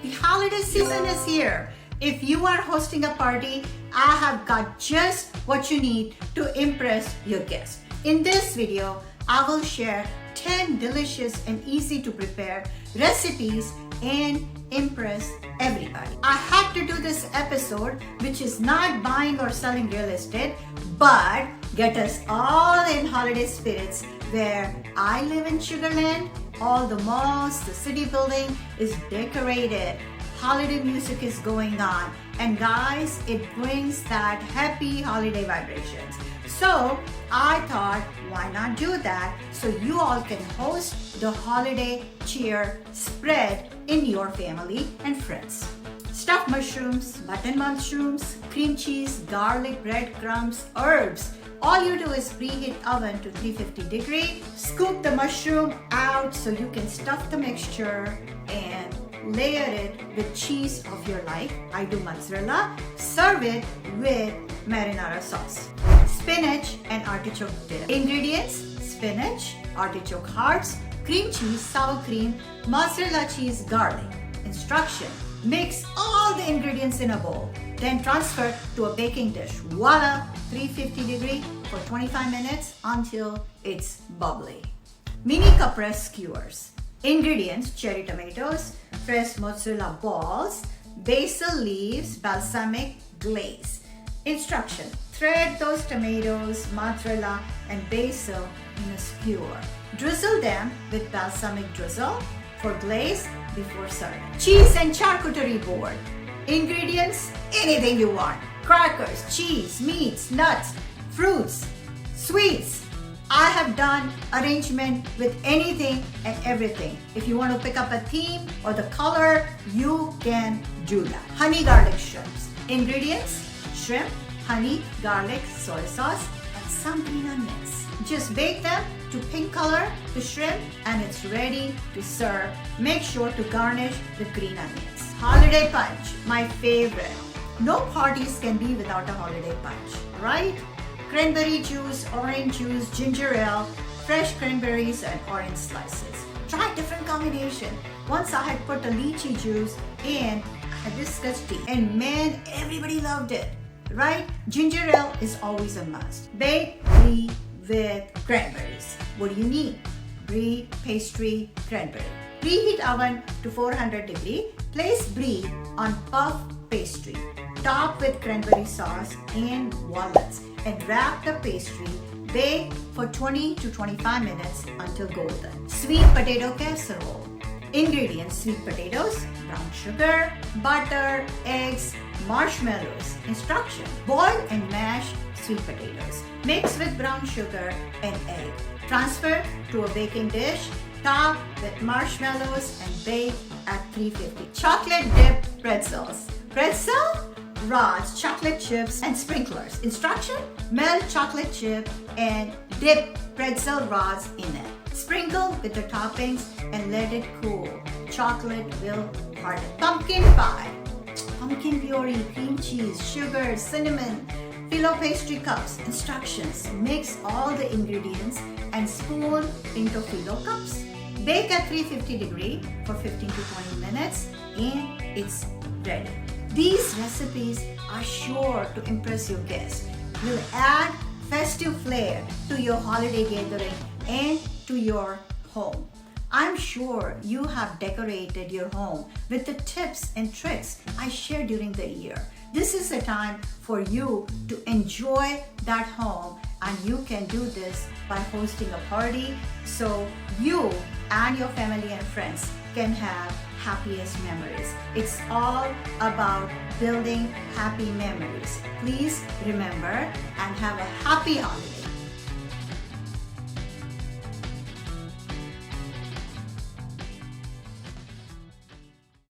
The holiday season is here. If you are hosting a party, I have got just what you need to impress your guests. In this video, I will share 10 delicious and easy to prepare recipes and impress everybody. I had to do this episode, which is not buying or selling real estate, but get us all in holiday spirits. Where I live in Sugarland, all the malls, the city building is decorated. Holiday music is going on. And guys, it brings that happy holiday vibrations. So I thought, why not do that so you all can host the holiday cheer spread in your family and friends. Stuffed mushrooms, button mushrooms, cream cheese, garlic, breadcrumbs, herbs. All you do is preheat oven to 350 degrees. Scoop the mushroom out so you can stuff the mixture and layer it with cheese of your like. I do mozzarella. Serve it with marinara sauce. Spinach and artichoke dip. Ingredients: spinach, artichoke hearts, cream cheese, sour cream, mozzarella cheese, garlic. Instruction: mix all the ingredients in a bowl. Then transfer to a baking dish. Voila! 350 degrees for 25 minutes until it's bubbly. Mini caprese skewers. Ingredients: cherry tomatoes, fresh mozzarella balls, basil leaves, balsamic glaze. Instruction: thread those tomatoes, mozzarella, and basil in a skewer. Drizzle them with balsamic drizzle for glaze before serving. Cheese and charcuterie board. Ingredients: anything you want. Crackers, cheese, meats, nuts, fruits, sweets. I have done arrangement with anything and everything. If you want to pick up a theme or the color, you can do that. Honey garlic shrimps. Ingredients: shrimp, honey, garlic, soy sauce, and some green onions. Just bake them to pink color, the shrimp, and it's ready to serve. Make sure to garnish with green onions. Holiday punch, my favorite. No parties can be without a holiday punch, right? Cranberry juice, orange juice, ginger ale, fresh cranberries, and orange slices. Try different combination. Once I had put a lychee juice in hibiscus tea, and man, everybody loved it, right? Ginger ale is always a must. Bake brie with cranberries. What do you need? Brie, pastry, cranberry. Preheat oven to 400 degrees. Place brie on puff pastry. Top with cranberry sauce and walnuts and wrap the pastry. Bake for 20 to 25 minutes until golden. Sweet potato casserole. Ingredients: sweet potatoes, brown sugar, butter, eggs, marshmallows. Instruction: boil and mash sweet potatoes. Mix with brown sugar and egg. Transfer to a baking dish. Top with marshmallows and bake at 350. Chocolate dipped pretzels. Pretzel rods, chocolate chips, and sprinklers. Instruction: melt chocolate chip and dip pretzel rods in it. Sprinkle with the toppings and let it cool. Chocolate will harden. Pumpkin pie. Pumpkin puree, cream cheese, sugar, cinnamon, phyllo pastry cups. Instructions: mix all the ingredients and spoon into phyllo cups. Bake at 350 degrees for 15 to 20 minutes and it's ready. These recipes are sure to impress your guests. Will add festive flair to your holiday gathering and to your home. I'm sure you have decorated your home with the tips and tricks I share during the year. This is a time for you to enjoy that home, and you can do this by hosting a party so you and your family and friends can have happiest memories. It's all about building happy memories. Please remember and have a happy holiday.